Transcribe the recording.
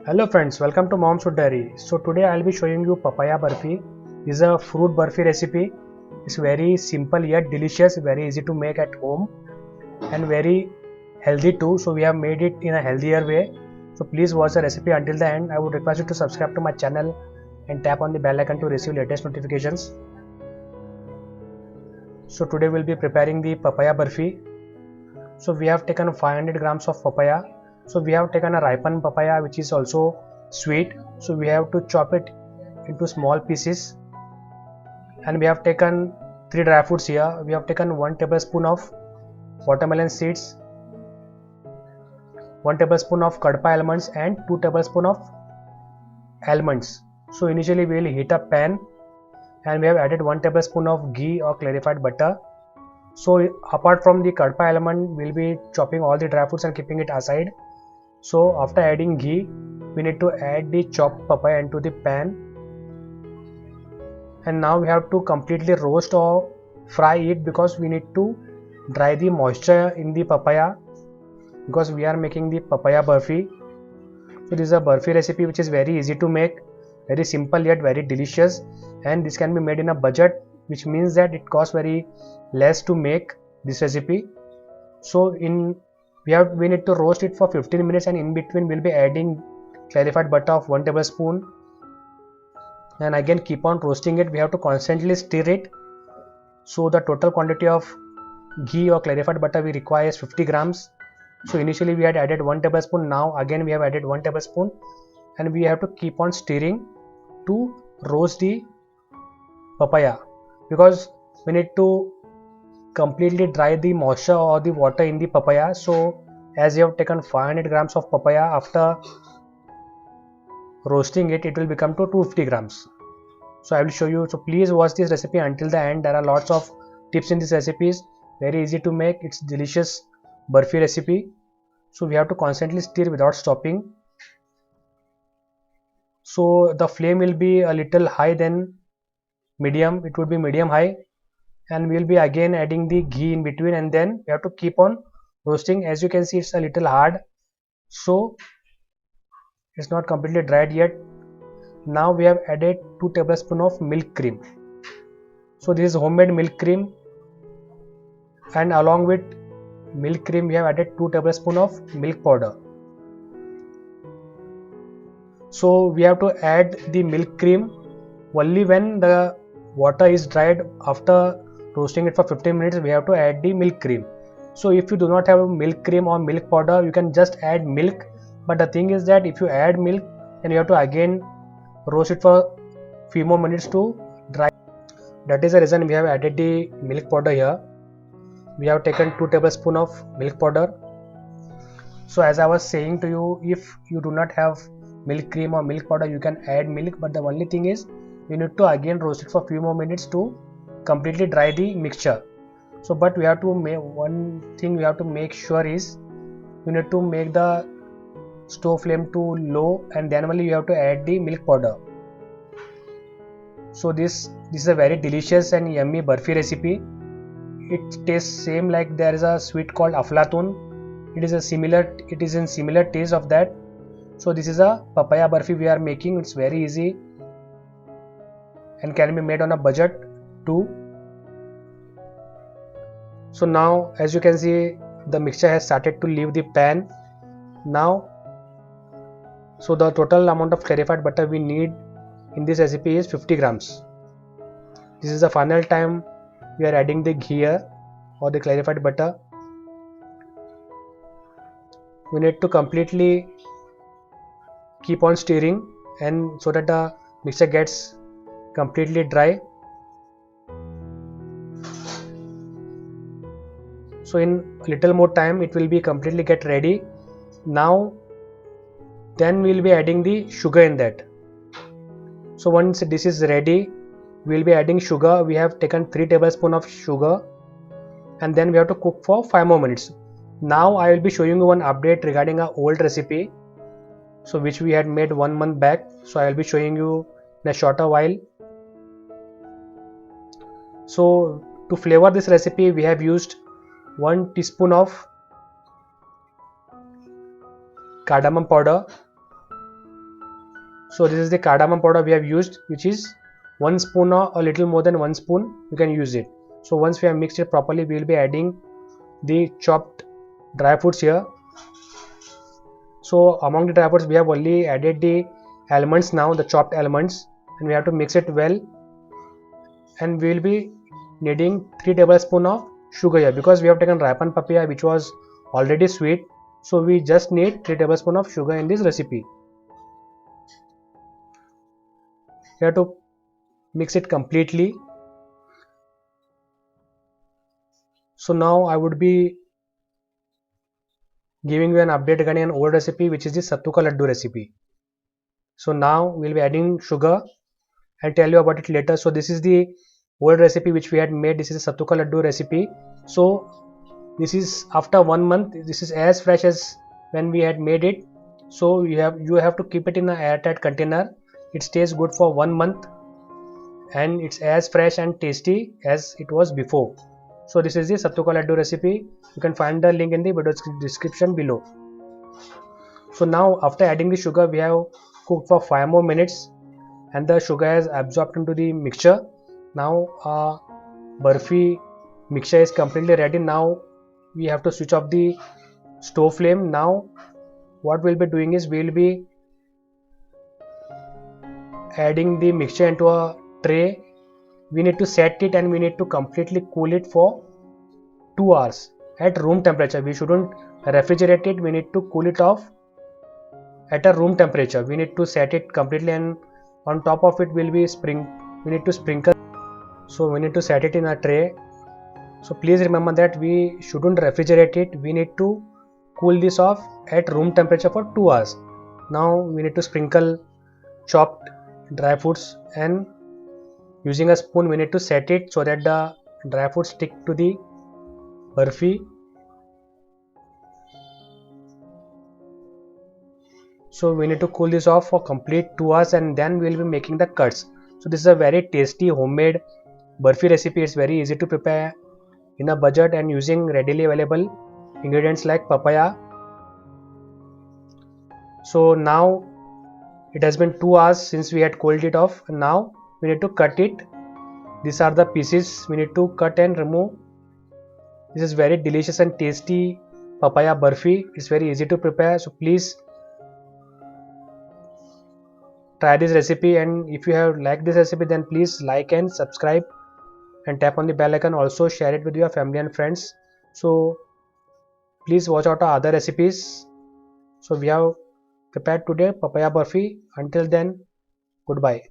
Hello friends, welcome to Mom's Food Diary. So today I'll be showing you papaya burfi. This is a fruit burfi recipe. It's very simple yet delicious, very easy to make at home and very healthy too. So we have made it in a healthier way. So please watch the recipe until the end. I would request you to subscribe to my channel and tap on the bell icon to receive latest notifications. So today we'll be preparing the papaya burfi. So we have taken 500 grams of papaya. So we have taken a ripened papaya which is also sweet. So we have to chop it into small pieces. And we have taken 3 dry fruits here. We have taken 1 tablespoon of watermelon seeds, 1 tablespoon of kadpa almonds and 2 tablespoon of almonds. So initially we will heat a pan and we have added 1 tablespoon of ghee or clarified butter. So apart from the kadpa almond, we will be chopping all the dry fruits and keeping it aside. So after adding ghee, we need to add the chopped papaya into the pan. And now we have to completely roast or fry it because we need to dry the moisture in the papaya because we are making the papaya burfi. So this is a burfi recipe which is very easy to make, very simple yet very delicious, and this can be made in a budget, which means that it costs very less to make this recipe. So we need to roast it for 15 minutes, and in between we'll be adding clarified butter of 1 tablespoon and again keep on roasting it. We have to constantly stir it. So the total quantity of ghee or clarified butter we require is 50 grams. So initially we had added 1 tablespoon, now again we have added 1 tablespoon, and we have to keep on stirring to roast the papaya because we need to completely dry the moisture or the water in the papaya. So as you have taken 500 grams of papaya, after roasting it, it will become to 250 grams. So I will show you. So please watch this recipe until the end. There are lots of tips in this recipe. Very easy to make. It's delicious burfi recipe. So we have to constantly stir without stopping. So the flame will be a little high than medium. It would be medium high, and we will be again adding the ghee in between, and then we have to keep on roasting. As you can see, it's a little hard, so it's not completely dried yet. Now we have added 2 tablespoons of milk cream. So this is homemade milk cream, and along with milk cream we have added 2 tablespoons of milk powder. So we have to add the milk cream only when the water is dried. After roasting it for 15 minutes, we have to add the milk cream. So if you do not have milk cream or milk powder, you can just add milk. But the thing is that if you add milk, then you have to again roast it for few more minutes to dry. That is the reason we have added the milk powder here. We have taken 2 tablespoons of milk powder. So as I was saying to you, if you do not have milk cream or milk powder, you can add milk, but the only thing is you need to again roast it for few more minutes to completely dry the mixture. So but we have to make one thing we have to make sure is you need to make the stove flame to low, and then only you have to add the milk powder. So this is a very delicious and yummy burfi recipe. It tastes same like there is a sweet called aflatun. It is in similar taste of that. So this is a papaya burfi we are making. It's very easy and can be made on a budget too. So now as you can see, the mixture has started to leave the pan now. So the total amount of clarified butter we need in this recipe is 50 grams. This is the final time we are adding the ghee here or the clarified butter. We need to completely keep on stirring and so that the mixture gets completely dry. So in a little more time it will be completely get ready. Now then we will be adding the sugar in that. So once this is ready, we will be adding sugar. We have taken 3 tablespoons of sugar, and then we have to cook for 5 more minutes. Now I will be showing you one update regarding our old recipe, so which we had made 1 month back. So I will be showing you in a shorter while. So to flavor this recipe, we have used 1 teaspoon of cardamom powder, So this is the cardamom powder we have used, which is 1 spoon or a little more than 1 spoon you can use it. So once we have mixed it properly, we will be adding the chopped dry fruits here. So among the dry fruits we have only added the almonds now, the chopped almonds, and we have to mix it well. And we will be needing 3 tablespoons of sugar here, because we have taken ripened papaya which was already sweet. So we just need 3 tablespoons of sugar in this recipe. You have to mix it completely. So now I would be giving you an update regarding an old recipe, which is the Sattu ka laddu recipe. So now we'll be adding sugar. I'll tell you about it later. So this is the old recipe which we had made. This is a Sattu ka laddu recipe. So this is after 1 month. This is as fresh as when we had made it. So you have to keep it in an airtight container. It stays good for 1 month, and it's as fresh and tasty as it was before. So this is the Sattu ka laddu recipe. You can find the link in the video description below. So now after adding the sugar, we have cooked for 5 more minutes, and the sugar has absorbed into the mixture. Now burfi mixture is completely ready. Now we have to switch off the stove flame. Now what we'll be doing is we'll be adding the mixture into a tray. We need to set it and we need to completely cool it for 2 hours at room temperature. We shouldn't refrigerate it. We need to cool it off at a room temperature. We need to set it completely, and on top of it will be we need to sprinkle. So we need to set it in a tray. So please remember that we shouldn't refrigerate it. We need to cool this off at room temperature for 2 hours. Now we need to sprinkle chopped dry fruits, and using a spoon we need to set it so that the dry fruits stick to the burfi. So we need to cool this off for complete 2 hours, and then we will be making the cuts. So this is a very tasty homemade burfi recipe. It's very easy to prepare in a budget and using readily available ingredients like papaya. So now it has been 2 hours since we had cooled it off, and now we need to cut it. These are the pieces we need to cut and remove. This is very delicious and tasty papaya burfi. It's very easy to prepare, so please try this recipe. And if you have liked this recipe, then please like and subscribe and tap on the bell icon. Also share it with your family and friends. So please watch out our other recipes. So we have prepared today papaya burfi. Until then, goodbye.